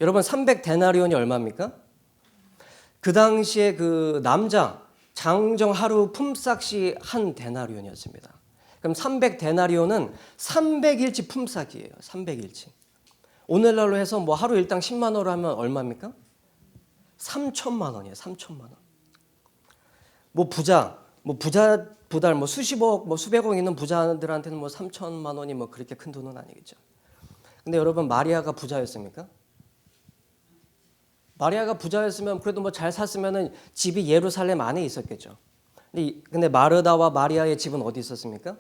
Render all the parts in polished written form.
여러분 300데나리온이 얼마입니까? 그 당시에 그 남자 장정 하루 품삯이 한 데나리온이었습니다. 그럼 300데나리온은 300일치 품삯이에요. 300일치. 오늘날로 해서 뭐 하루 일당 10만 원으로 하면 얼마입니까? 3천만 원이에요. 3천만 원. 뭐 부자보다 뭐 수십억, 뭐 수백억 있는 부자들한테는 뭐 3천만 원이 뭐 그렇게 큰 돈은 아니겠죠. 근데 여러분 마리아가 부자였습니까? 마리아가 부자였으면 그래도 뭐 잘 샀으면은 집이 예루살렘 안에 있었겠죠. 근데 마르다와 마리아의 집은 어디 있었습니까?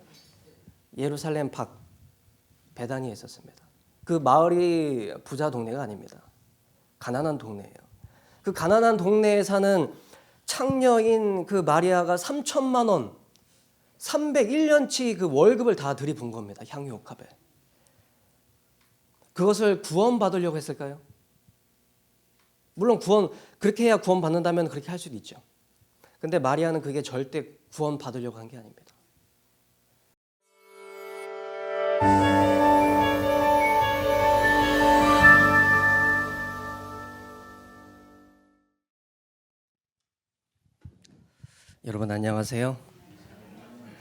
예루살렘 밖 베다니에 있었습니다. 그 마을이 부자 동네가 아닙니다. 가난한 동네예요. 그 가난한 동네에 사는 창녀인 그 마리아가 3천만 원, 301년치 그 월급을 다 들이분 겁니다. 향유옥합에. 그것을 구원받으려고 했을까요? 물론 그렇게 해야 구원받는다면 그렇게 할 수도 있죠. 근데 마리아는 그게 절대 구원받으려고 한 게 아닙니다. 여러분 안녕하세요.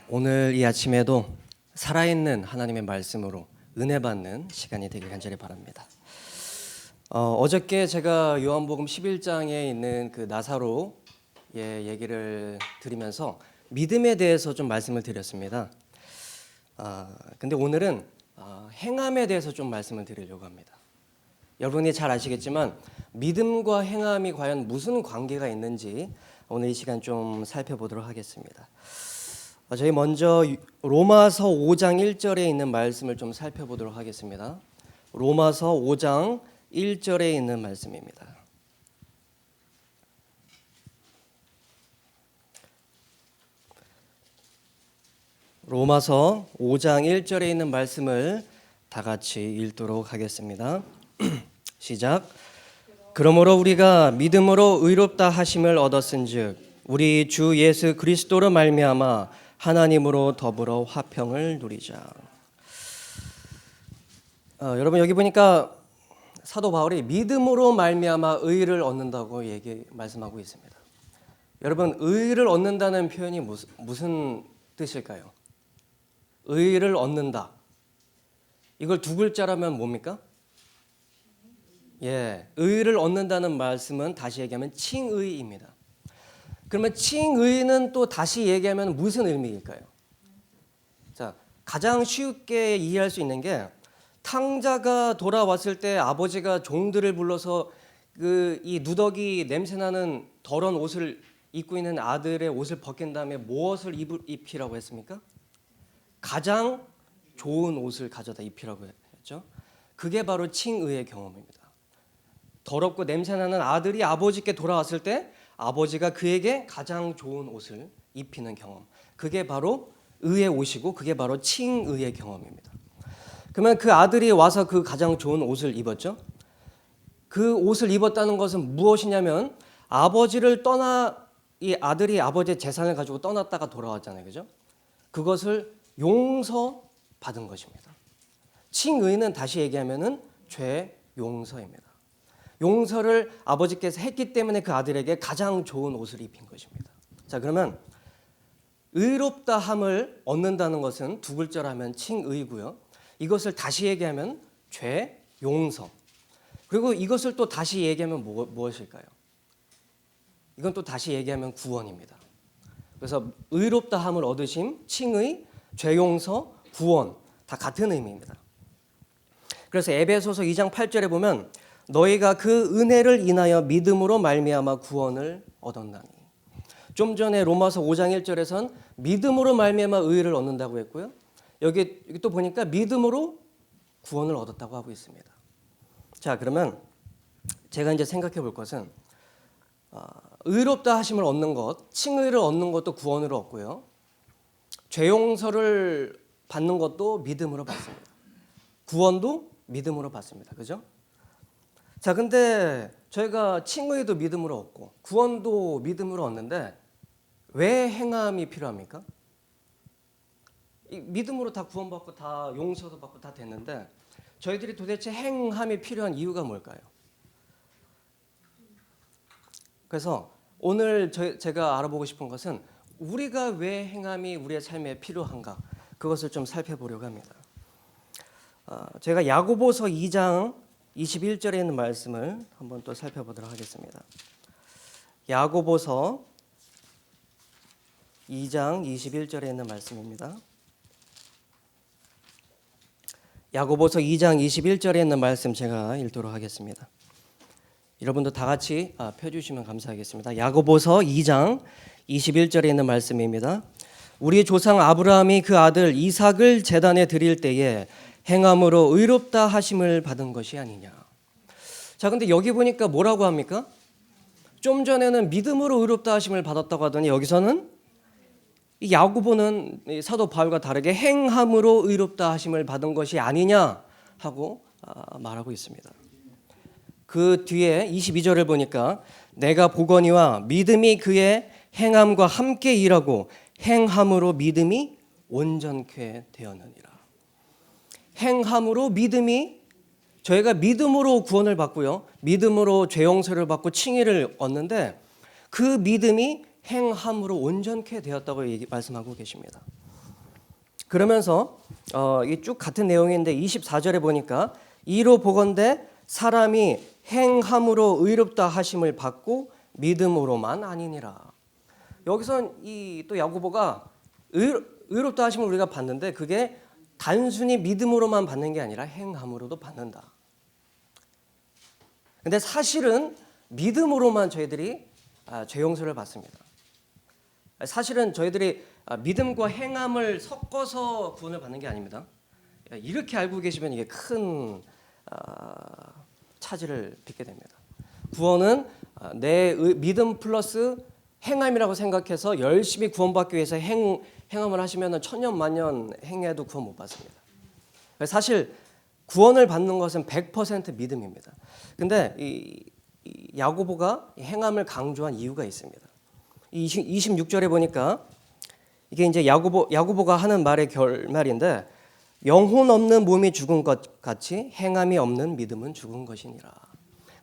오늘 이 아침에도 살아있는 하나님의 말씀으로 은혜 받는 시간이 되길 간절히 바랍니다. 어저께 제가 요한복음 11장에 있는 그 나사로의 얘기를 드리면서 믿음에 대해서 좀 말씀을 드렸습니다. 근데 오늘은 행함에 대해서 좀 말씀을 드리려고 합니다. 여러분이 잘 아시겠지만 믿음과 행함이 과연 무슨 관계가 있는지 오늘 이 시간 좀 살펴보도록 하겠습니다. 저희 먼저 로마서 5장 1절에 있는 말씀을 좀 살펴보도록 하겠습니다. 로마서 5장 1절에 있는 말씀입니다. 로마서 5장 1절에 있는 말씀을 다 같이 읽도록 하겠습니다. 시작. 그러므로 우리가 믿음으로 의롭다 하심을 얻었은즉 우리 주 예수 그리스도로 말미암아 하나님으로 더불어 화평을 누리자. 여러분 여기 보니까 사도 바울이 믿음으로 말미암아 의를 얻는다고 말씀하고 있습니다. 여러분 의를 얻는다는 표현이 무슨 뜻일까요? 의를 얻는다. 이걸 두 글자라면 뭡니까? 의를 얻는다는 말씀은 다시 얘기하면 칭의입니다. 그러면 칭의는 또 다시 얘기하면 무슨 의미일까요? 자, 가장 쉽게 이해할 수 있는 게 탕자가 돌아왔을 때 아버지가 종들을 불러서 이 누더기 냄새나는 더러운 옷을 입고 있는 아들의 옷을 벗긴 다음에 무엇을 입히라고 했습니까? 가장 좋은 옷을 가져다 입히라고 했죠. 그게 바로 칭의의 경험입니다. 더럽고 냄새나는 아들이 아버지께 돌아왔을 때 아버지가 그에게 가장 좋은 옷을 입히는 경험. 그게 바로 의의 옷이고 그게 바로 칭의의 경험입니다. 그러면 그 아들이 와서 그 가장 좋은 옷을 입었죠. 그 옷을 입었다는 것은 무엇이냐면 이 아들이 아버지의 재산을 가지고 떠났다가 돌아왔잖아요. 그죠? 그것을 용서받은 것입니다. 칭의는 다시 얘기하면은 죄 용서입니다. 용서를 아버지께서 했기 때문에 그 아들에게 가장 좋은 옷을 입힌 것입니다. 자, 그러면 의롭다함을 얻는다는 것은 두 글자로 하면 칭의고요. 이것을 다시 얘기하면 죄 용서. 그리고 이것을 또 다시 얘기하면 무엇일까요? 이건 또 다시 얘기하면 구원입니다. 그래서 의롭다함을 얻으심, 칭의, 죄 용서, 구원 다 같은 의미입니다. 그래서 에베소서 2장 8절에 보면 너희가 그 은혜를 인하여 믿음으로 말미암아 구원을 얻었나니. 좀 전에 로마서 5장 1절에선 믿음으로 말미암아 의를 얻는다고 했고요. 여기 또 보니까 믿음으로 구원을 얻었다고 하고 있습니다. 자, 그러면 제가 이제 생각해 볼 것은 의롭다 하심을 얻는 것, 칭의를 얻는 것도 구원으로 얻고요. 죄 용서를 받는 것도 믿음으로 받습니다. 구원도 믿음으로 받습니다. 그죠? 자, 근데 저희가 칭의도 믿음으로 얻고 구원도 믿음으로 얻는데 왜 행함이 필요합니까? 믿음으로 다 구원받고 다 용서도 받고 다 됐는데 저희들이 도대체 행함이 필요한 이유가 뭘까요? 그래서 오늘 제가 알아보고 싶은 것은 우리가 왜 행함이 우리의 삶에 필요한가, 그것을 좀 살펴보려고 합니다. 제가 야고보서 2장 21절에 있는 말씀을 한번 또 살펴보도록 하겠습니다. 야고보서 2장 21절에 있는 말씀입니다. 야고보서 2장 21절에 있는 말씀 제가 읽도록 하겠습니다. 여러분도 다 같이 펴주시면 감사하겠습니다. 야고보서 2장 21절에 있는 말씀입니다. 우리 조상 아브라함이 그 아들 이삭을 제단에 드릴 때에 행함으로 의롭다 하심을 받은 것이 아니냐. 자, 근데 여기 보니까 뭐라고 합니까? 좀 전에는 믿음으로 의롭다 하심을 받았다고 하더니 여기서는 이 야고보는 사도 바울과 다르게 행함으로 의롭다 하심을 받은 것이 아니냐 하고 말하고 있습니다. 그 뒤에 22절을 보니까 내가 보거니와 믿음이 그의 행함과 함께 일하고 행함으로 믿음이 온전케 되었느니라. 행함으로 믿음이, 저희가 믿음으로 구원을 받고요, 믿음으로 죄 용서를 받고 칭의를 얻는데 그 믿음이 행함으로 온전케 되었다고 말씀하고 계십니다. 그러면서 이 쭉 같은 내용인데 24절에 보니까 이로 보건대 사람이 행함으로 의롭다 하심을 받고 믿음으로만 아니니라. 여기선 이 또 야고보가 의롭다 하심을 우리가 받는데 그게 단순히 믿음으로만 받는 게 아니라 행함으로도 받는다. 근데 사실은 믿음으로만 저희들이 죄 용서를 받습니다. 사실은 저희들이 믿음과 행함을 섞어서 구원을 받는 게 아닙니다. 이렇게 알고 계시면 이게 큰 차질을 빚게 됩니다. 구원은 내 믿음 플러스 행함이라고 생각해서 열심히 구원받기 위해서 행함을 하시면 천년 만년 행해도 구원 못 받습니다. 사실 구원을 받는 것은 100% 믿음입니다. 근데 이 야고보가 행함을 강조한 이유가 있습니다. 26절에 보니까 이게 이제 야고보가 하는 말의 결말인데 영혼 없는 몸이 죽은 것 같이 행함이 없는 믿음은 죽은 것이니라.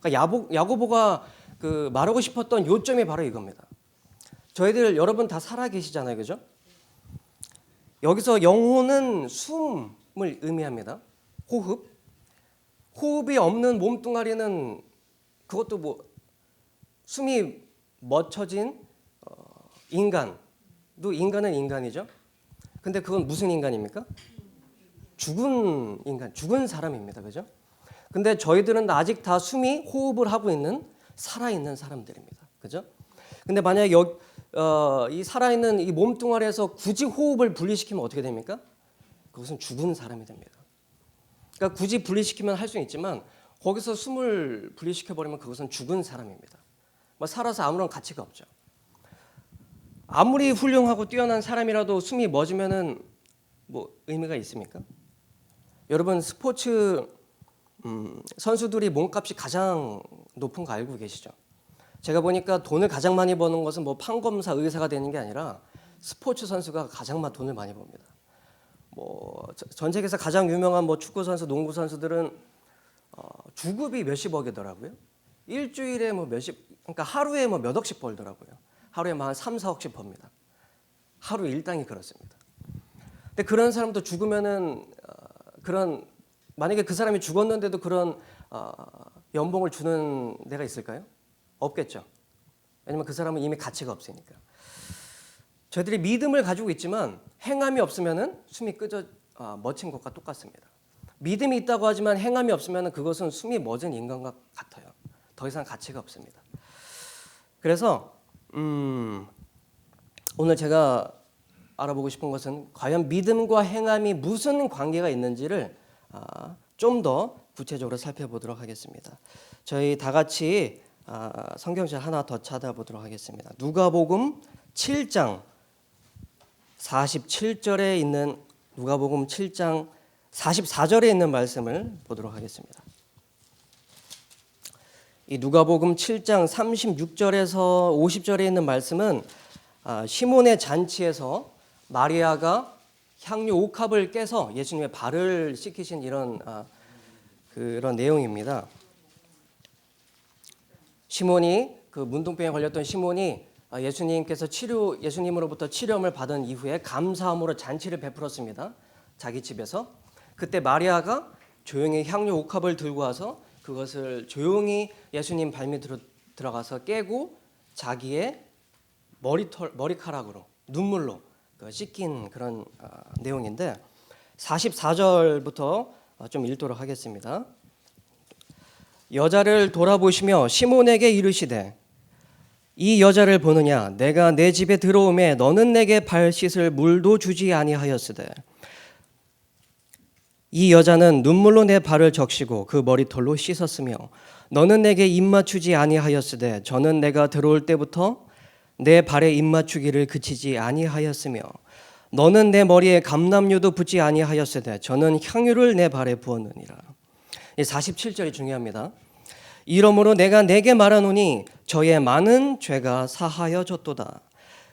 그러니까 야고보가 그 말하고 싶었던 요점이 바로 이겁니다. 저희들 여러분 다 살아 계시잖아요, 그죠? 여기서 영혼은 숨을 의미합니다. 호흡이 없는 몸뚱아리는 그것도 뭐 숨이 멎어진 인간은 인간이죠. 근데 그건 무슨 인간입니까? 죽은 인간, 죽은 사람입니다. 그죠? 근데 저희들은 아직 다 숨이 호흡을 하고 있는 살아있는 사람들입니다. 그죠? 근데 만약에 이 살아있는 이 몸뚱아리에서 굳이 호흡을 분리시키면 어떻게 됩니까? 그것은 죽은 사람이 됩니다. 그러니까 굳이 분리시키면 할 수는 있지만 거기서 숨을 분리시켜버리면 그것은 죽은 사람입니다. 뭐 살아서 아무런 가치가 없죠. 아무리 훌륭하고 뛰어난 사람이라도 숨이 멎으면은 뭐 의미가 있습니까? 여러분 스포츠 선수들이 몸값이 가장 높은 거 알고 계시죠? 제가 보니까 돈을 가장 많이 버는 것은 뭐 판검사, 의사가 되는 게 아니라 스포츠 선수가 가장 돈을 많이 법니다. 뭐 전 세계에서 가장 유명한 뭐 축구 선수, 농구 선수들은 주급이 몇십억이더라고요. 일주일에 뭐 그러니까 하루에 뭐 몇 억씩 벌더라고요. 하루에 한 3, 4억씩 법니다. 하루 일당이 그렇습니다. 근데 그런 사람도 죽으면은 만약에 그 사람이 죽었는데도 그런 연봉을 주는 데가 있을까요? 없겠죠. 왜냐면 그 사람은 이미 가치가 없으니까. 저희들이 믿음을 가지고 있지만 행함이 없으면은 숨이 멎은 것과 똑같습니다. 믿음이 있다고 하지만 행함이 없으면 그것은 숨이 멎은 인간과 같아요. 더 이상 가치가 없습니다. 그래서 오늘 제가 알아보고 싶은 것은 과연 믿음과 행함이 무슨 관계가 있는지를 좀 더 구체적으로 살펴보도록 하겠습니다. 저희 다 같이 성경책 하나 더 찾아보도록 하겠습니다. 누가복음 7장 47절에 있는 누가복음 7장 44절에 있는 말씀을 보도록 하겠습니다. 이 누가복음 7장 36절에서 50절에 있는 말씀은 시몬의 잔치에서 마리아가 향유 옥합을 깨서 예수님의 발을 씻기신 그런 내용입니다. 시몬이 그 문둥병에 걸렸던 시몬이 예수님으로부터 치료함을 받은 이후에 감사함으로 잔치를 베풀었습니다. 자기 집에서. 그때 마리아가 조용히 향유 옥합을 들고 와서 그것을 조용히 예수님 발밑으로 들어가서 깨고 자기의 머리카락으로 눈물로 씻긴 그런 내용인데 44절부터 좀 읽도록 하겠습니다. 여자를 돌아보시며 시몬에게 이르시되 이 여자를 보느냐 내가 내 집에 들어오매 너는 내게 발 씻을 물도 주지 아니하였으되 이 여자는 눈물로 내 발을 적시고 그 머리털로 씻었으며 너는 내게 입 맞추지 아니하였으되 저는 내가 들어올 때부터 내 발에 입 맞추기를 그치지 아니하였으며 너는 내 머리에 감람유도 붓지 아니하였으되 저는 향유를 내 발에 부었느니라. 47절이 중요합니다. 이러므로 내가 내게 말하노니 저의 많은 죄가 사하여졌도다.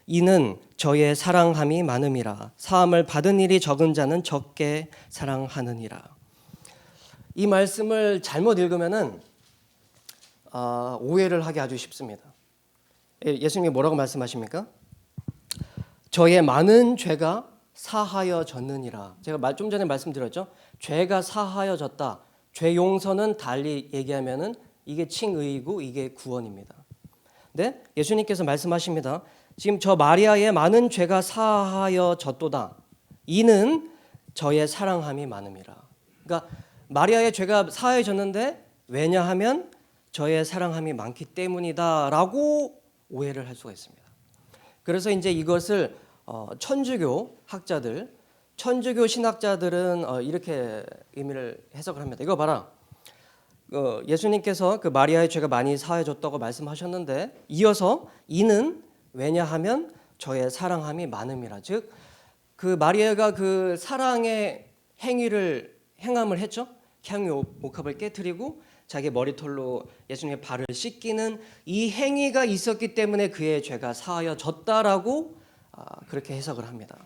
이는 저의 사랑함이 많음이라. 사함을 받은 일이 적은 자는 적게 사랑하느니라. 이 말씀을 잘못 읽으면은 오해를 하기 아주 쉽습니다. 예수님이 뭐라고 말씀하십니까? 저의 많은 죄가 사하여졌느니라. 제가 좀 전에 말씀드렸죠. 죄가 사하여졌다. 죄 용서는 달리 얘기하면은 이게 칭의이고 이게 구원입니다. 네? 예수님께서 말씀하십니다. 지금 저 마리아의 많은 죄가 사하여졌도다. 이는 저의 사랑함이 많음이라. 그러니까 마리아의 죄가 사하여졌는데 왜냐하면 저의 사랑함이 많기 때문이다라고 오해를 할 수가 있습니다. 그래서 이제 이것을 천주교 학자들, 천주교 신학자들은 이렇게 의미를 해석을 합니다. 이거 봐라. 예수님께서 그 마리아의 죄가 많이 사하여졌다고 말씀하셨는데 이어서 이는 왜냐하면 저의 사랑함이 많음이라. 즉 그 마리아가 그 사랑의 행함을 했죠. 향유 옥합을 깨뜨리고 자기 머리털로 예수님의 발을 씻기는 이 행위가 있었기 때문에 그의 죄가 사하여졌다라고 그렇게 해석을 합니다.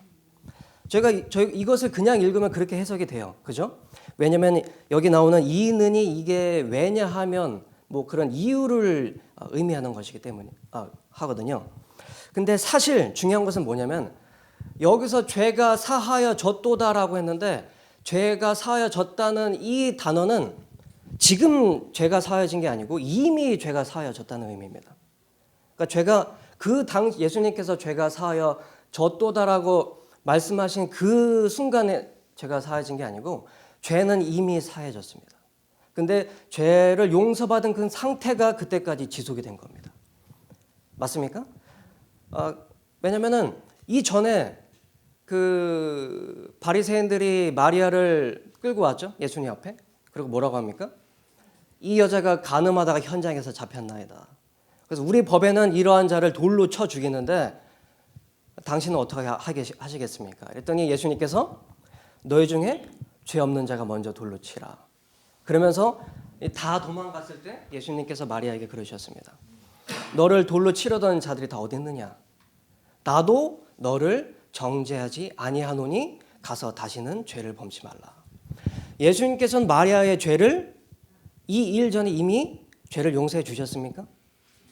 저희가 이것을 그냥 읽으면 그렇게 해석이 돼요. 그죠? 왜냐하면 여기 나오는 이는이 이게 왜냐하면 뭐 그런 이유를 의미하는 것이기 때문에 하거든요. 근데 사실 중요한 것은 뭐냐면 여기서 죄가 사하여졌도다라고 했는데 죄가 사하여졌다는 이 단어는 지금 죄가 사하여진 게 아니고 이미 죄가 사하여졌다는 의미입니다. 그러니까 예수님께서 죄가 사하여졌도다라고 말씀하신 그 순간에 죄가 사하여진 게 아니고 죄는 이미 사해졌습니다. 근데 죄를 용서받은 그 상태가 그때까지 지속이 된 겁니다. 맞습니까? 왜냐면은 이전에 그 바리새인들이 마리아를 끌고 왔죠. 예수님 앞에. 그리고 뭐라고 합니까? 이 여자가 간음하다가 현장에서 잡혔나이다. 그래서 우리 법에는 이러한 자를 돌로 쳐 죽이는데 당신은 어떻게 하시겠습니까? 그랬더니 예수님께서 너희 중에 죄 없는 자가 먼저 돌로 치라. 그러면서 다 도망갔을 때 예수님께서 마리아에게 그러셨습니다. 너를 돌로 치려던 자들이 다 어디 있느냐? 나도 너를 정죄하지 아니하노니 가서 다시는 죄를 범치 말라. 예수님께서는 마리아의 죄를 이 일 전에 이미 죄를 용서해 주셨습니까?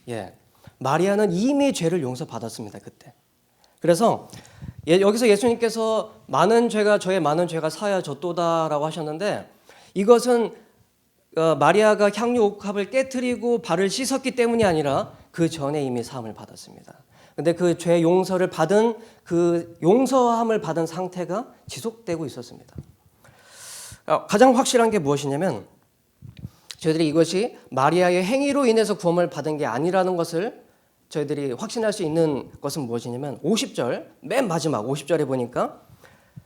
예. 마리아는 이미 죄를 용서받았습니다. 그때. 그래서 여기서 예수님께서 저의 많은 죄가 사하여졌도다라고 하셨는데 이것은 마리아가 향유 옥합을 깨뜨리고 발을 씻었기 때문이 아니라 그 전에 이미 사함을 받았습니다. 근데 그 죄 용서를 받은 그 용서함을 받은 상태가 지속되고 있었습니다. 가장 확실한 게 무엇이냐면 저희들이 이것이 마리아의 행위로 인해서 구원을 받은 게 아니라는 것을 저희들이 확신할 수 있는 것은 무엇이냐면 50절 맨 마지막 50절에 보니까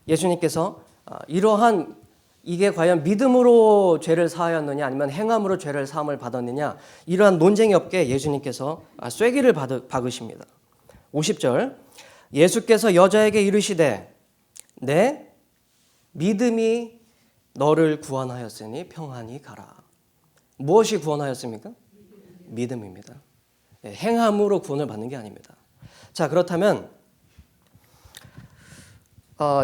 예수님께서 이러한 이게 과연 믿음으로 죄를 사하였느냐 아니면 행함으로 죄를 사함을 받았느냐 이러한 논쟁이 없게 예수님께서 쐐기를 박으십니다. 50절 예수께서 여자에게 이르시되 내 믿음이 너를 구원하였으니 평안히 가라. 무엇이 구원하였습니까? 믿음입니다. 행함으로 구원을 받는 게 아닙니다. 자, 그렇다면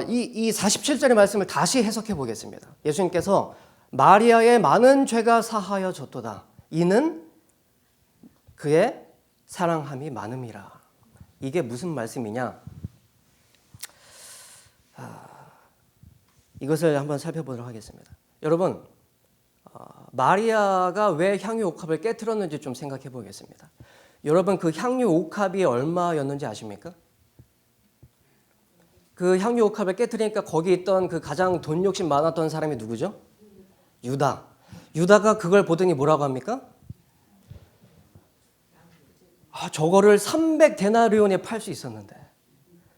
이 47절의 말씀을 다시 해석해 보겠습니다. 예수님께서 마리아의 많은 죄가 사하여졌도다. 이는 그의 사랑함이 많음이라. 이게 무슨 말씀이냐? 이것을 한번 살펴보도록 하겠습니다. 여러분, 마리아가 왜 향유 옥합을 깨트렸는지 좀 생각해 보겠습니다. 여러분, 그 향유 옥합이 얼마였는지 아십니까? 그 향유 옥합을 깨트리니까 거기 있던 그 가장 돈 욕심 많았던 사람이 누구죠? 유다. 유다가 그걸 보더니 뭐라고 합니까? 저거를 300데나리온에 팔 수 있었는데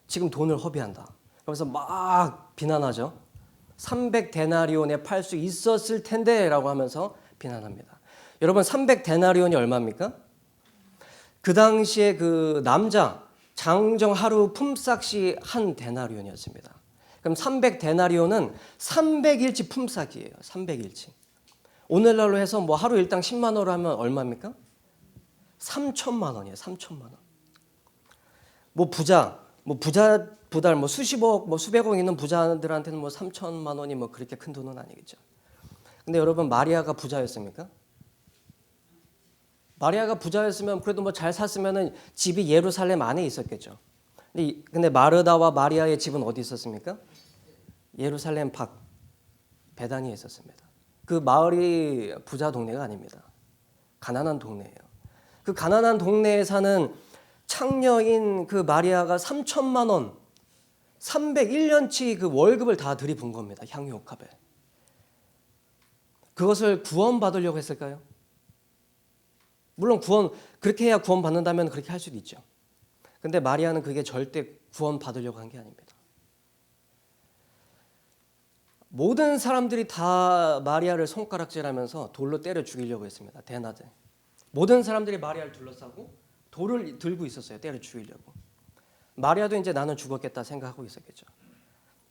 지금 돈을 허비한다. 그래서 막 비난하죠. 300데나리온에 팔 수 있었을 텐데 라고 하면서 비난합니다. 여러분, 300데나리온이 얼마입니까? 그 당시에 그 남자 장정 하루 품삯이 한 데나리온이었습니다. 그럼 300데나리온은 300일치 품삯이에요. 300일치. 오늘날로 해서 뭐 하루 일당 10만 원으로 하면 얼마입니까? 3천만 원이에요. 3천만 원. 뭐 부자보다 뭐 수십억, 뭐 수백억 있는 부자들한테는 뭐 3천만 원이 뭐 그렇게 큰 돈은 아니겠죠. 근데 여러분, 마리아가 부자였습니까? 마리아가 부자였으면 그래도 뭐 잘 샀으면은 집이 예루살렘 안에 있었겠죠. 근데 마르다와 마리아의 집은 어디 있었습니까? 예루살렘 밖 베다니에 있었습니다. 그 마을이 부자 동네가 아닙니다. 가난한 동네예요. 그 가난한 동네에 사는 창녀인 그 마리아가 3천만 원, 301년치 그 월급을 다 들이붓은 겁니다. 향유 옥합에. 그것을 구원받으려고 했을까요? 물론 그렇게 해야 구원받는다면 그렇게 할 수도 있죠. 근데 마리아는 그게 절대 구원받으려고 한 게 아닙니다. 모든 사람들이 다 마리아를 손가락질하면서 돌로 때려 죽이려고 했습니다. 대낮에. 모든 사람들이 마리아를 둘러싸고 돌을 들고 있었어요. 때려 죽이려고. 마리아도 이제 나는 죽었겠다 생각하고 있었겠죠.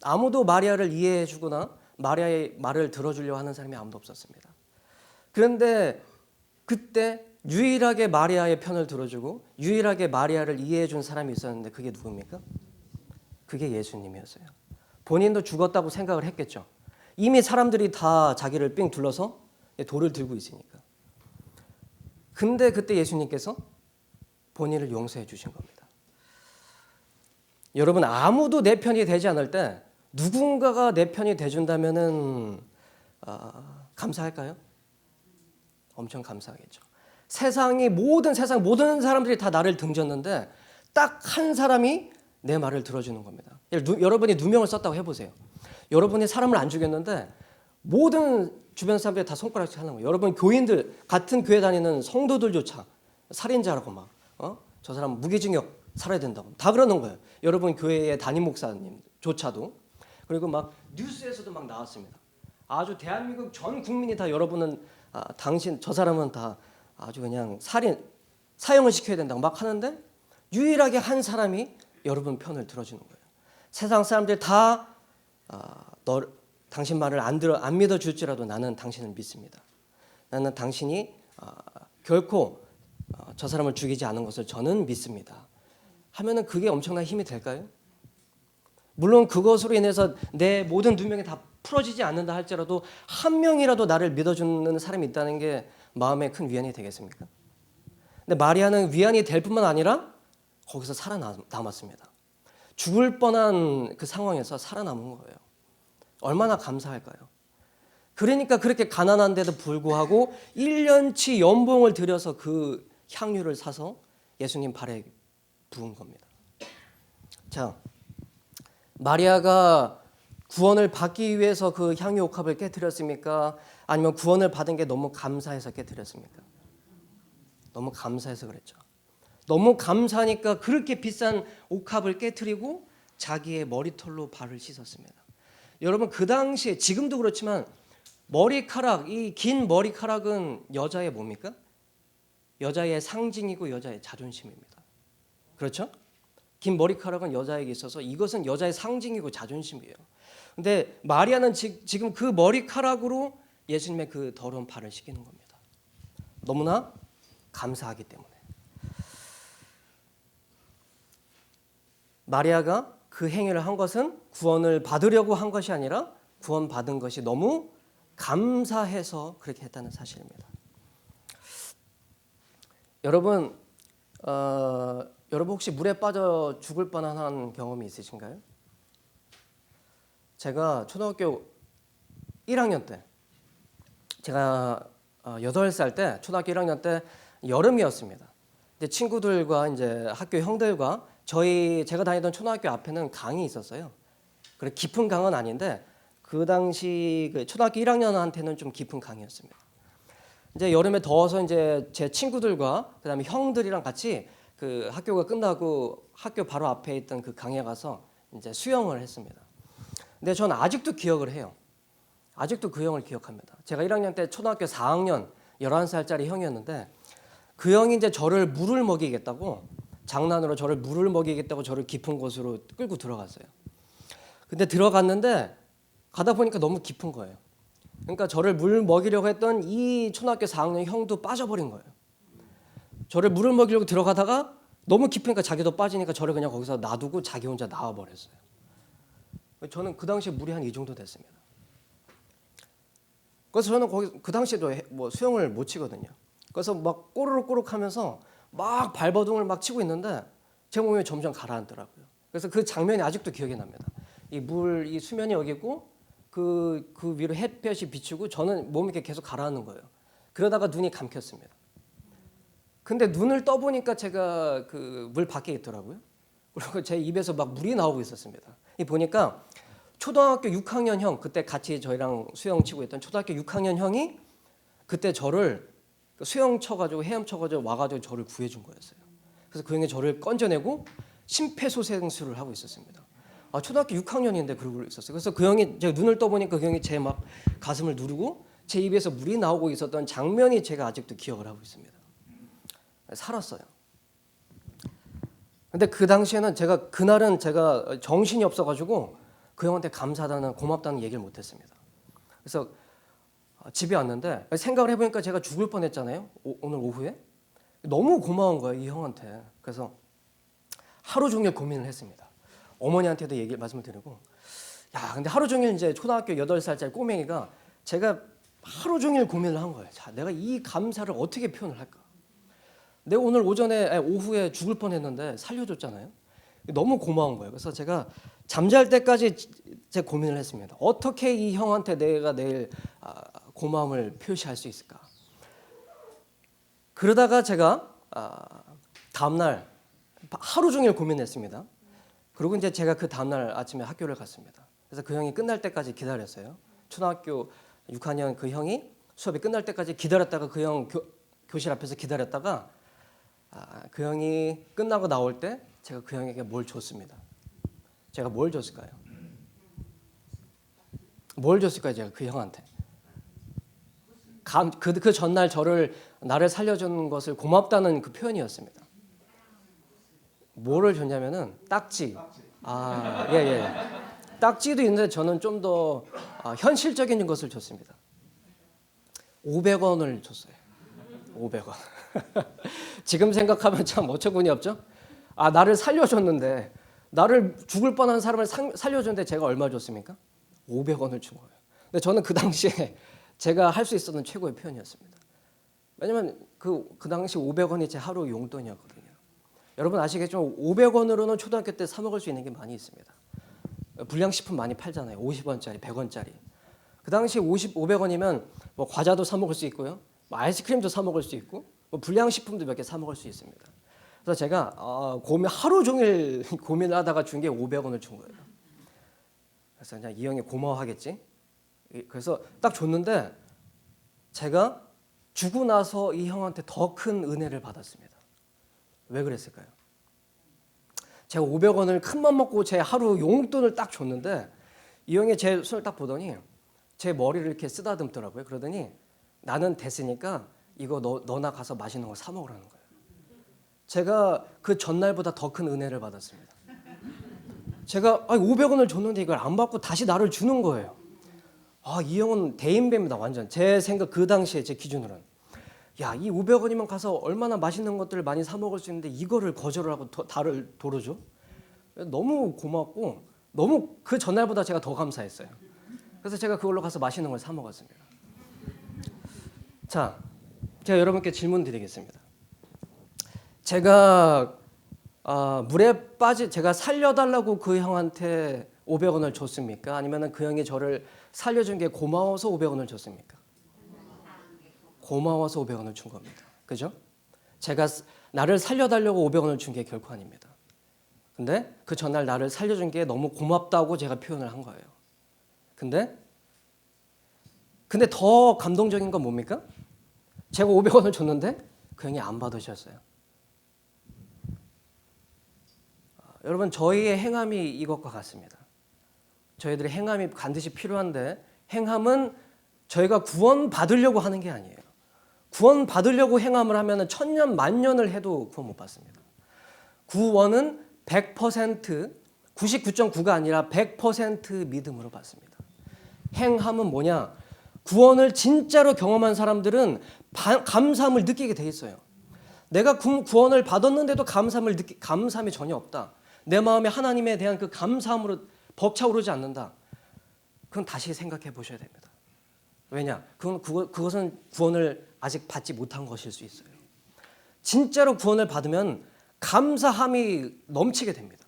아무도 마리아를 이해해 주거나 마리아의 말을 들어주려고 하는 사람이 아무도 없었습니다. 그런데 그때 유일하게 마리아의 편을 들어주고 유일하게 마리아를 이해해 준 사람이 있었는데 그게 누굽니까? 그게 예수님이었어요. 본인도 죽었다고 생각을 했겠죠. 이미 사람들이 다 자기를 삥 둘러서 돌을 들고 있으니까. 근데 그때 예수님께서 본인을 용서해 주신 겁니다. 여러분, 아무도 내 편이 되지 않을 때 누군가가 내 편이 돼준다면은 감사할까요? 엄청 감사하겠죠. 세상 모든 사람들이 다 나를 등졌는데 딱 한 사람이 내 말을 들어주는 겁니다. 여러분이 누명을 썼다고 해보세요. 여러분이 사람을 안 죽였는데 모든 주변 사람들이 다 손가락질 하는 거예요. 여러분 교인들, 같은 교회 다니는 성도들조차 살인자라고 막 저 사람 무기징역 살아야 된다고 다 그러는 거예요. 여러분 교회의 담임 목사님조차도. 그리고 막 뉴스에서도 막 나왔습니다. 아주 대한민국 전 국민이 다 여러분은 당신 저 사람은 다 아주 그냥 사형을 시켜야 된다고 막 하는데 유일하게 한 사람이 여러분 편을 들어주는 거예요. 세상 사람들 다 당신 말을 안 믿어줄지라도 나는 당신을 믿습니다. 나는 당신이 결코 저 사람을 죽이지 않은 것을 저는 믿습니다. 하면은 그게 엄청난 힘이 될까요? 물론 그것으로 인해서 내 모든 누명이 다 풀어지지 않는다 할지라도 한 명이라도 나를 믿어주는 사람이 있다는 게 마음에 큰 위안이 되겠습니까? 근데 마리아는 위안이 될 뿐만 아니라 거기서 살아남았습니다. 죽을 뻔한 그 상황에서 살아남은 거예요. 얼마나 감사할까요? 그러니까 그렇게 가난한데도 불구하고 1년치 연봉을 들여서 그 향유를 사서 예수님 발에 부은 겁니다. 자, 마리아가 구원을 받기 위해서 그 향유 옥합을 깨트렸습니까? 아니면 구원을 받은 게 너무 감사해서 깨트렸습니까? 너무 감사해서 그랬죠. 너무 감사하니까 그렇게 비싼 옥합을 깨트리고 자기의 머리털로 발을 씻었습니다. 여러분, 그 당시에 지금도 그렇지만 이 긴 머리카락은 여자의 뭡니까? 여자의 상징이고 여자의 자존심입니다. 그렇죠? 긴 머리카락은 여자에게 있어서 이것은 여자의 상징이고 자존심이에요. 근데 마리아는 지금 그 머리카락으로 예수님의 그 더러운 발을 씻기는 겁니다. 너무나 감사하기 때문에. 마리아가 그 행위를 한 것은 구원을 받으려고 한 것이 아니라 구원받은 것이 너무 감사해서 그렇게 했다는 사실입니다. 여러분, 여러분 혹시 물에 빠져 죽을 뻔한 경험이 있으신가요? 제가 초등학교 1학년 때, 제가 8살 때, 초등학교 1학년 때 여름이었습니다. 이제 친구들과 이제 학교 형들과 제가 다니던 초등학교 앞에는 강이 있었어요. 그래 깊은 강은 아닌데 그 당시 그 초등학교 1학년한테는 좀 깊은 강이었습니다. 이제 여름에 더워서 이제 제 친구들과 그다음에 형들이랑 같이 그 학교가 끝나고 학교 바로 앞에 있던 그 강에 가서 이제 수영을 했습니다. 근데 저는 아직도 기억을 해요. 아직도 그 형을 기억합니다. 제가 1학년 때 초등학교 4학년 11살짜리 형이었는데 그 형이 이제 저를 물을 먹이겠다고 장난으로 저를 물을 먹이겠다고 저를 깊은 곳으로 끌고 들어갔어요. 근데 들어갔는데 가다 보니까 너무 깊은 거예요. 그러니까 저를 물 먹이려고 했던 이 초등학교 4학년 형도 빠져버린 거예요. 저를 물을 먹이려고 들어가다가 너무 깊으니까 자기도 빠지니까 저를 그냥 거기서 놔두고 자기 혼자 나와버렸어요. 저는 그 당시에 물이 한 이 정도 됐습니다. 그래서 저는 그 당시에도 뭐 수영을 못 치거든요. 그래서 막 꼬르륵 하면서 막 발버둥을 막 치고 있는데 제 몸이 점점 가라앉더라고요. 그래서 그 장면이 아직도 기억이 납니다. 이 수면이 여기 있고 그 위로 햇볕이 비추고 저는 몸이 이렇게 계속 가라앉는 거예요. 그러다가 눈이 감겼습니다. 근데 눈을 떠보니까 제가 그 물 밖에 있더라고요. 그리고 제 입에서 막 물이 나오고 있었습니다. 보니까 초등학교 6학년 형, 그때 같이 저희랑 수영 치고 있던 초등학교 6학년 형이 그때 저를 수영 쳐가지고 헤엄쳐가지고 와가지고 저를 구해준 거였어요. 그래서 그 형이 저를 건져내고 심폐소생술을 하고 있었습니다. 초등학교 6학년인데 그러고 있었어요. 그래서 그 형이 제가 눈을 떠보니까 그 형이 제 막 가슴을 누르고 제 입에서 물이 나오고 있었던 장면이 제가 아직도 기억을 하고 있습니다. 살았어요. 근데 그 당시에는 그날은 제가 정신이 없어가지고 그 형한테 감사하다는 고맙다는 얘기를 못했습니다. 그래서 집에 왔는데 생각을 해보니까 제가 죽을 뻔했잖아요. 오늘 오후에 너무 고마운 거예요 이 형한테. 그래서 하루 종일 고민을 했습니다. 어머니한테도 말씀을 드리고, 근데 하루 종일 이제 초등학교 8살짜리 꼬맹이가 제가 하루 종일 고민을 한 거예요. 자, 내가 이 감사를 어떻게 표현을 할까? 내가 오늘 오후에 죽을 뻔했는데 살려줬잖아요. 너무 고마운 거예요. 그래서 제가 잠잘 때까지 제 고민을 했습니다. 어떻게 이 형한테 내가 내일 고마움을 표시할 수 있을까? 그러다가 제가 다음날 하루 종일 고민했습니다. 그리고 이제 제가 그 다음날 아침에 학교를 갔습니다. 그래서 그 형이 끝날 때까지 기다렸어요. 초등학교 6학년 그 형이 수업이 끝날 때까지 기다렸다가 그 형 교실 앞에서 기다렸다가 그 형이 끝나고 나올 때 제가 그 형에게 뭘 줬습니다. 제가 뭘 줬을까요? 제가 그 형한테. 그 전날 나를 살려준 것을 고맙다는 그 표현이었습니다. 뭐를 줬냐면은 딱지. 예. 딱지도 있는데 저는 좀 더 현실적인 것을 줬습니다. 500원을 줬어요. 500원. 지금 생각하면 참 어처구니 없죠? 나를 살려줬는데, 나를 죽을 뻔한 사람을 살려줬는데 제가 얼마 줬습니까? 500원을 준 거예요. 근데 저는 그 당시에 제가 할 수 있었던 최고의 표현이었습니다. 왜냐면 그 당시 500원이 제 하루 용돈이었거든요. 여러분 아시겠지만 500원으로는 초등학교 때 사 먹을 수 있는 게 많이 있습니다. 불량식품 많이 팔잖아요. 50원짜리, 100원짜리. 그 당시 500원이면 뭐 과자도 사 먹을 수 있고요. 뭐 아이스크림도 사 먹을 수 있고 뭐 불량식품도 몇 개 사 먹을 수 있습니다. 그래서 제가 하루 종일 고민을 하다가 준 게 500원을 준 거예요. 그래서 그냥 이 형이 고마워하겠지. 그래서 딱 줬는데 제가 주고 나서 이 형한테 더 큰 은혜를 받았습니다. 왜 그랬을까요? 제가 500원을 큰맘 먹고 제 하루 용돈을 딱 줬는데 이 형이 제 손을 딱 보더니 제 머리를 이렇게 쓰다듬더라고요. 그러더니 나는 됐으니까 이거 너나 가서 맛있는 거 사 먹으라는 거예요. 제가 그 전날보다 더 큰 은혜를 받았습니다. 제가 500원을 줬는데 이걸 안 받고 다시 나를 주는 거예요. 이 형은 대인배입니다. 완전 제 생각 그 당시에 제 기준으로는 이 500원이면 가서 얼마나 맛있는 것들을 많이 사 먹을 수 있는데 이거를 거절을 하고 나를 도로줘? 너무 고맙고 너무 그 전날보다 제가 더 감사했어요. 그래서 제가 그걸로 가서 맛있는 걸 사 먹었습니다. 자, 제가 여러분께 질문 드리겠습니다. 제가 물에 제가 살려달라고 그 형한테 500원을 줬습니까? 아니면 그 형이 저를 살려준 게 고마워서 500원을 줬습니까? 고마워서 500원을 준 겁니다. 그죠? 제가 나를 살려달라고 500원을 준 게 결코 아닙니다. 근데 그 전날 나를 살려준 게 너무 고맙다고 제가 표현을 한 거예요. 근데 더 감동적인 건 뭡니까? 제가 500원을 줬는데 그 형이 안 받으셨어요. 여러분, 저희의 행함이 이것과 같습니다. 저희들의 행함이 반드시 필요한데, 행함은 저희가 구원 받으려고 하는 게 아니에요. 구원 받으려고 행함을 하면 천년 만년을 해도 구원 못 받습니다. 구원은 100%, 99.9가 아니라 100% 믿음으로 받습니다. 행함은 뭐냐? 구원을 진짜로 경험한 사람들은 감사함을 느끼게 돼 있어요. 내가 구원을 받았는데도 감사함이 전혀 없다. 내 마음에 하나님에 대한 그 감사함으로 벅차오르지 않는다. 그건 다시 생각해 보셔야 됩니다. 왜냐? 그것은 구원을 아직 받지 못한 것일 수 있어요. 진짜로 구원을 받으면 감사함이 넘치게 됩니다.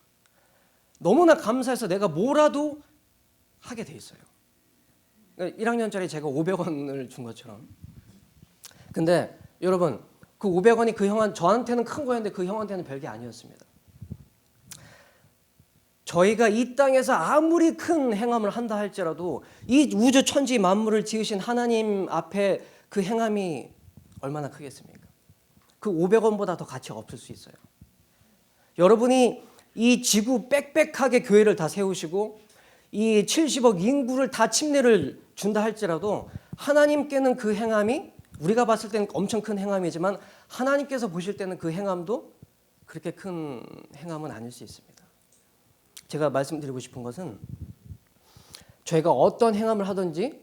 너무나 감사해서 내가 뭐라도 하게 돼 있어요. 1학년짜리 제가 500원을 준 것처럼. 근데 여러분, 그 500원이 저한테는 큰 거였는데 그 형한테는 별게 아니었습니다. 저희가 이 땅에서 아무리 큰 행함을 한다 할지라도 이 우주 천지 만물을 지으신 하나님 앞에 그 행함이 얼마나 크겠습니까? 그 500원보다 더 가치가 없을 수 있어요. 여러분이 이 지구 빽빽하게 교회를 다 세우시고 이 70억 인구를 다 침례를 준다 할지라도 하나님께는 그 행함이, 우리가 봤을 때는 엄청 큰 행함이지만 하나님께서 보실 때는 그 행함도 그렇게 큰 행함은 아닐 수 있습니다. 제가 말씀드리고 싶은 것은, 저희가 어떤 행함을 하든지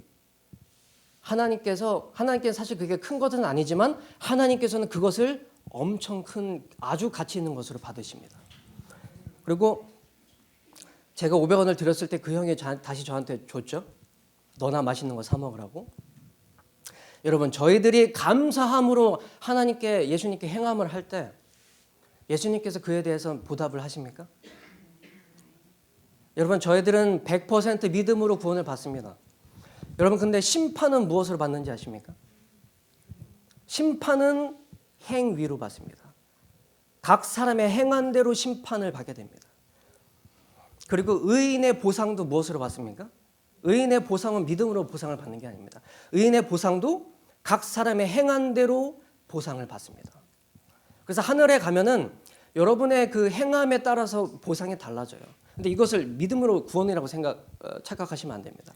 하나님께서는 사실 그게 큰 것은 아니지만 하나님께서는 그것을 엄청 큰, 아주 가치 있는 것으로 받으십니다. 그리고 제가 500원을 드렸을 때 그 형이 다시 저한테 줬죠. 너나 맛있는 거 사 먹으라고. 여러분, 저희들이 감사함으로 예수님께 행함을 할 때 예수님께서 그에 대해서 보답을 하십니까? 여러분, 저희들은 100% 믿음으로 구원을 받습니다. 여러분, 근데 심판은 무엇으로 받는지 아십니까? 심판은 행위로 받습니다. 각 사람의 행한 대로 심판을 받게 됩니다. 그리고 의인의 보상도 무엇으로 받습니까? 의인의 보상은 믿음으로 보상을 받는 게 아닙니다. 의인의 보상도 각 사람의 행한 대로 보상을 받습니다. 그래서 하늘에 가면은 여러분의 그 행함에 따라서 보상이 달라져요. 근데 이것을 믿음으로 구원이라고 착각하시면 안 됩니다.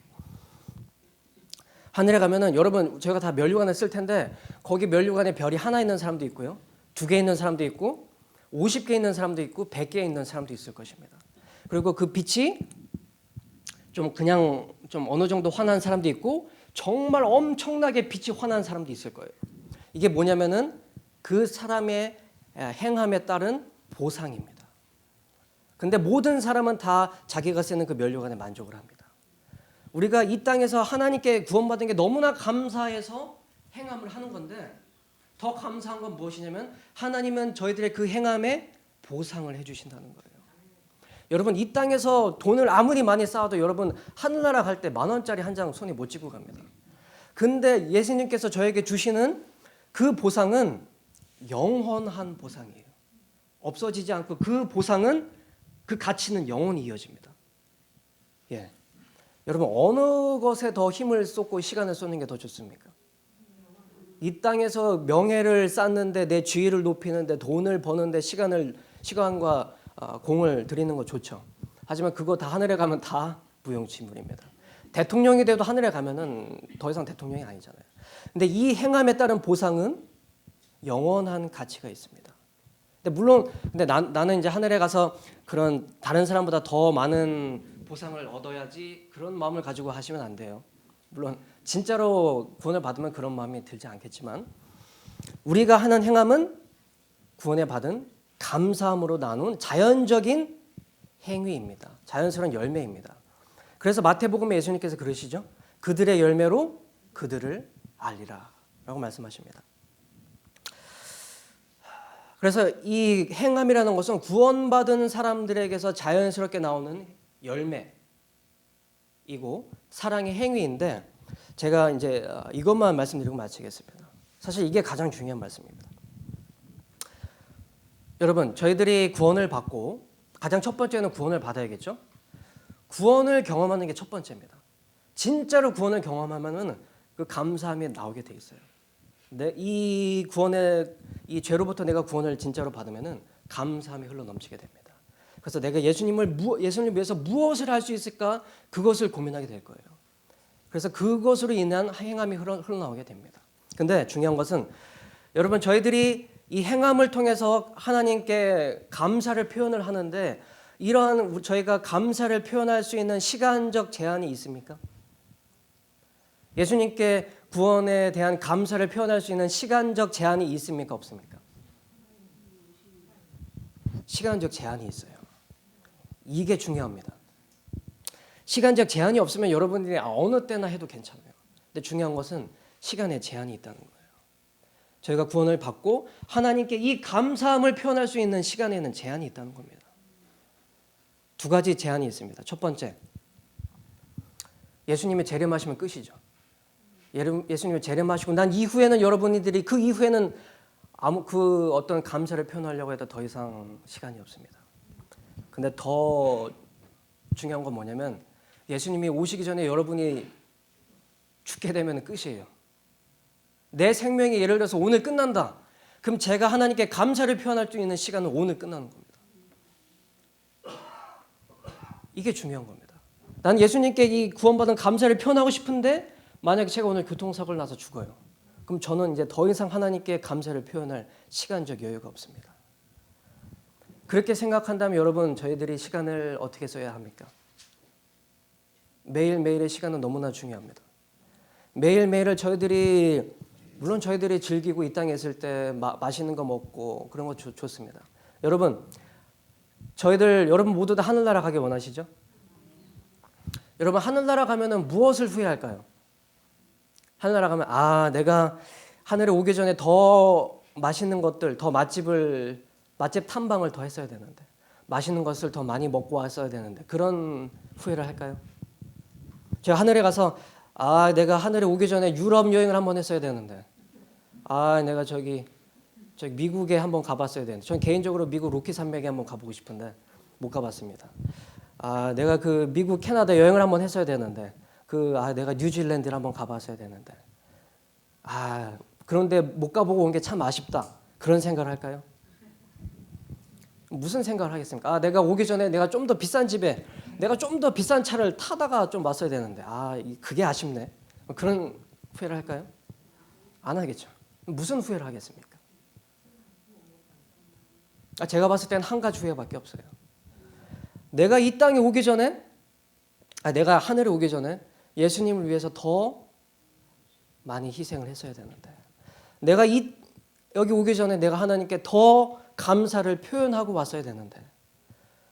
하늘에 가면은 여러분, 저희가 다 면류관을 쓸 텐데 거기 면류관에 별이 하나 있는 사람도 있고요, 2개 있는 사람도 있고, 50개 있는 사람도 있고, 100개 있는 사람도 있을 것입니다. 그리고 그 빛이 좀 어느 정도 환한 사람도 있고, 정말 엄청나게 빛이 환한 사람도 있을 거예요. 이게 뭐냐면은 그 사람의 행함에 따른 보상입니다. 근데 모든 사람은 다 자기가 쓰는 그 면류관에 만족을 합니다. 우리가 이 땅에서 하나님께 구원받은 게 너무나 감사해서 행함을 하는 건데, 더 감사한 건 무엇이냐면 하나님은 저희들의 그 행함에 보상을 해주신다는 거예요. 여러분, 이 땅에서 돈을 아무리 많이 쌓아도 여러분 하늘나라 갈 때 10,000원짜리 한 장 손에 못 쥐고 갑니다. 근데 예수님께서 저에게 주시는 그 보상은 영원한 보상이에요. 없어지지 않고 그 보상은, 그 가치는 영원히 이어집니다. 예. 여러분, 어느 것에 더 힘을 쏟고 시간을 쏟는 게 더 좋습니까? 이 땅에서 명예를 쌓는데, 내 지위를 높이는데, 돈을 버는데 시간과 공을 들이는 거 좋죠. 하지만 그거 다 하늘에 가면 다 무용지물입니다. 대통령이 돼도 하늘에 가면은 더 이상 대통령이 아니잖아요. 근데 이 행함에 따른 보상은 영원한 가치가 있습니다. 근데 나는 이제 하늘에 가서 그런 다른 사람보다 더 많은 보상을 얻어야지, 그런 마음을 가지고 하시면 안 돼요. 물론 진짜로 구원을 받으면 그런 마음이 들지 않겠지만, 우리가 하는 행함은 구원에 받은 감사함으로 나눈 자연적인 행위입니다. 자연스러운 열매입니다. 그래서 마태복음에 예수님께서 그러시죠. 그들의 열매로 그들을 알리라 라고 말씀하십니다. 그래서 이 행함이라는 것은 구원받은 사람들에게서 자연스럽게 나오는 열매이고 사랑의 행위인데, 제가 이제 이것만 말씀드리고 마치겠습니다. 사실 이게 가장 중요한 말씀입니다. 여러분, 저희들이 구원을 받고 가장 첫 번째는 구원을 받아야겠죠? 구원을 경험하는 게 첫 번째입니다. 진짜로 구원을 경험하면은 그 감사함이 나오게 돼 있어요. 이 구원의 이 죄로부터 내가 구원을 진짜로 받으면은 감사함이 흘러 넘치게 됩니다. 그래서 내가 예수님을 위해서 무엇을 할 수 있을까, 그것을 고민하게 될 거예요. 그래서 그것으로 인한 행함이 흘러나오게 됩니다. 근데 중요한 것은 여러분, 저희들이 이 행함을 통해서 하나님께 감사를 표현을 하는데, 이러한 저희가 감사를 표현할 수 있는 시간적 제한이 있습니까? 예수님께 구원에 대한 감사를 표현할 수 있는 시간적 제한이 있습니까? 없습니까? 시간적 제한이 있어요. 이게 중요합니다. 시간적 제한이 없으면 여러분들이 어느 때나 해도 괜찮아요. 근데 중요한 것은 시간에 제한이 있다는 거예요. 저희가 구원을 받고 하나님께 이 감사함을 표현할 수 있는 시간에는 제한이 있다는 겁니다. 두 가지 제한이 있습니다. 첫 번째, 예수님이 재림하시면 끝이죠. 예수님이 재림하시고 난 이후에는 여러분들이 그 이후에는 그 어떤 감사를 표현하려고 해도 더 이상 시간이 없습니다. 근데 더 중요한 건 뭐냐면, 예수님이 오시기 전에 여러분이 죽게 되면 끝이에요. 내 생명이 예를 들어서 오늘 끝난다. 그럼 제가 하나님께 감사를 표현할 수 있는 시간은 오늘 끝나는 겁니다. 이게 중요한 겁니다. 난 예수님께 이 구원받은 감사를 표현하고 싶은데 만약에 제가 오늘 교통사고를 나서 죽어요. 그럼 저는 이제 더 이상 하나님께 감사를 표현할 시간적 여유가 없습니다. 그렇게 생각한다면 여러분, 저희들이 시간을 어떻게 써야 합니까? 매일매일의 시간은 너무나 중요합니다. 매일매일을 저희들이, 물론 저희들이 즐기고 이 땅에 있을 때 맛있는 거 먹고 그런 거 좋습니다. 여러분 모두 다 하늘나라 가기 원하시죠? 여러분, 하늘나라 가면은 무엇을 후회할까요? 하늘나라 가면 내가 하늘에 오기 전에 더 맛있는 것들, 더 맛집 탐방을 더 했어야 되는데, 맛있는 것을 더 많이 먹고 왔어야 되는데, 그런 후회를 할까요? 제가 하늘에 가서 내가 하늘에 오기 전에 유럽 여행을 한번 했어야 되는데, 내가 저기 미국에 한번 가봤어야 되는데, 전 개인적으로 미국 로키 산맥에 한번 가보고 싶은데 못 가봤습니다. 내가 그 미국 캐나다 여행을 한번 했어야 되는데, 내가 뉴질랜드를 한번 가봤어야 되는데, 그런데 못 가보고 온 게 참 아쉽다. 그런 생각을 할까요? 무슨 생각을 하겠습니까? 내가 오기 전에 내가 좀 더 비싼 집에, 내가 좀 더 비싼 차를 타다가 좀 왔어야 되는데, 그게 아쉽네. 그런 후회를 할까요? 안 하겠죠. 무슨 후회를 하겠습니까? 제가 봤을 때는 한 가지 후회밖에 없어요. 내가 이 땅에 오기 전에, 내가 하늘에 오기 전에 예수님을 위해서 더 많이 희생을 했어야 되는데, 내가 여기 오기 전에 내가 하나님께 더 감사를 표현하고 왔어야 되는데,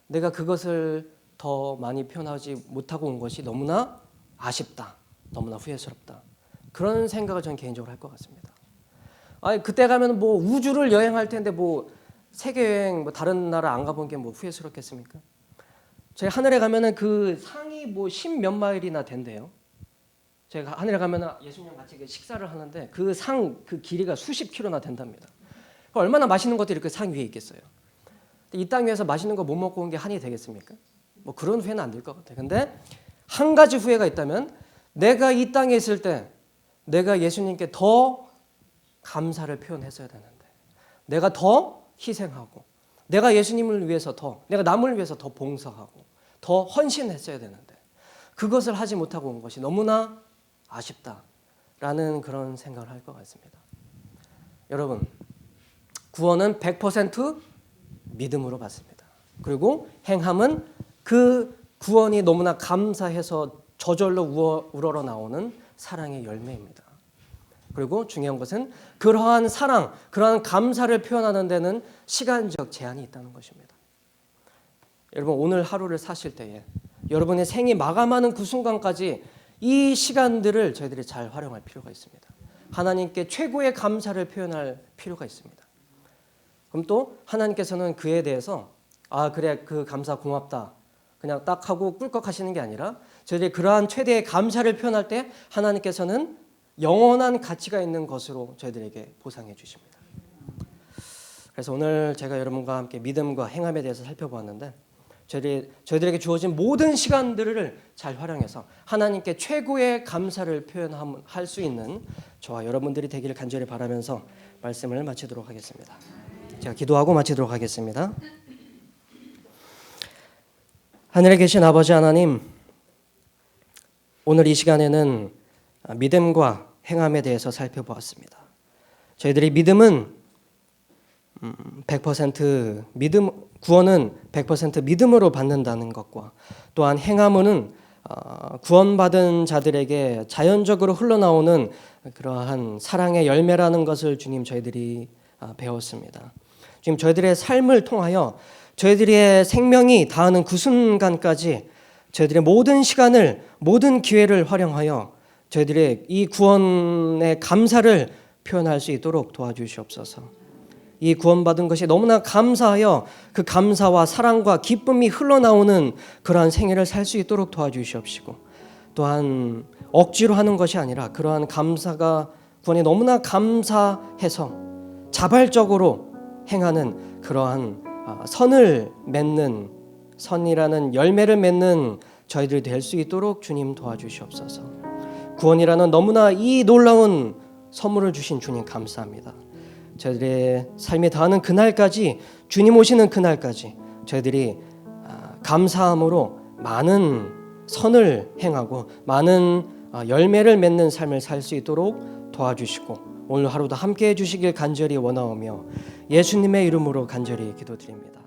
내가 그것을 더 많이 표현하지 못하고 온 것이 너무나 아쉽다, 너무나 후회스럽다. 그런 생각을 저는 개인적으로 할 것 같습니다. 그때 가면 뭐 우주를 여행할 텐데 뭐 세계 여행, 뭐 다른 나라 안 가본 게 뭐 후회스럽겠습니까? 제가 하늘에 가면은 그 상이 뭐 10몇 마일이나 된대요. 제가 하늘에 가면은 예수님과 같이 식사를 하는데 그 길이가 수십 킬로나 된답니다. 얼마나 맛있는 것들이 그 상 위에 있겠어요. 이 땅 위에서 맛있는 거 못 먹고 온 게 한이 되겠습니까? 뭐 그런 후회는 안 될 것 같아요. 근데 한 가지 후회가 있다면, 내가 이 땅에 있을 때 내가 예수님께 더 감사를 표현했어야 되는데, 내가 더 희생하고, 내가 예수님을 위해서 내가 남을 위해서 더 봉사하고 더 헌신했어야 되는데, 그것을 하지 못하고 온 것이 너무나 아쉽다라는 그런 생각을 할 것 같습니다. 여러분, 구원은 100% 믿음으로 받습니다. 그리고 행함은 그 구원이 너무나 감사해서 저절로 우러러 나오는 사랑의 열매입니다. 그리고 중요한 것은 그러한 사랑, 그러한 감사를 표현하는 데는 시간적 제한이 있다는 것입니다. 여러분, 오늘 하루를 사실 때에 여러분의 생이 마감하는 그 순간까지 이 시간들을 저희들이 잘 활용할 필요가 있습니다. 하나님께 최고의 감사를 표현할 필요가 있습니다. 그럼 또 하나님께서는 그에 대해서 아 그래 그 감사 고맙다 그냥 딱 하고 꿀꺽 하시는 게 아니라 저희들이 그러한 최대의 감사를 표현할 때 하나님께서는 영원한 가치가 있는 것으로 저희들에게 보상해 주십니다. 그래서 오늘 제가 여러분과 함께 믿음과 행함에 대해서 살펴보았는데 저희들에게 주어진 모든 시간들을 잘 활용해서 하나님께 최고의 감사를 표현할 수 있는 저와 여러분들이 되기를 간절히 바라면서 말씀을 마치도록 하겠습니다. 제가 기도하고 마치도록 하겠습니다. 하늘에 계신 아버지 하나님, 오늘 이 시간에는 믿음과 행함에 대해서 살펴보았습니다. 저희들이 믿음은 100% 믿음, 구원은 100% 믿음으로 받는다는 것과 또한 행함은 구원받은 자들에게 자연적으로 흘러나오는 그러한 사랑의 열매라는 것을 주님 저희들이 배웠습니다. 지금 저희들의 삶을 통하여 저희들의 생명이 다하는 그 순간까지 저희들의 모든 시간을 모든 기회를 활용하여 저희들의 이 구원의 감사를 표현할 수 있도록 도와주시옵소서. 이 구원받은 것이 너무나 감사하여 그 감사와 사랑과 기쁨이 흘러나오는 그러한 생애를 살 수 있도록 도와주시옵시고 또한 억지로 하는 것이 아니라 그러한 감사가 구원이 너무나 감사해서 자발적으로 행하는 그러한 선을 맺는 선이라는 열매를 맺는 저희들이 될 수 있도록 주님 도와주시옵소서. 구원이라는 너무나 이 놀라운 선물을 주신 주님 감사합니다. 저희들의 삶이 다하는 그날까지 주님 오시는 그날까지 저희들이 감사함으로 많은 선을 행하고 많은 열매를 맺는 삶을 살 수 있도록 도와주시고 오늘 하루도 함께해 주시길 간절히 원하오며 예수님의 이름으로 간절히 기도드립니다.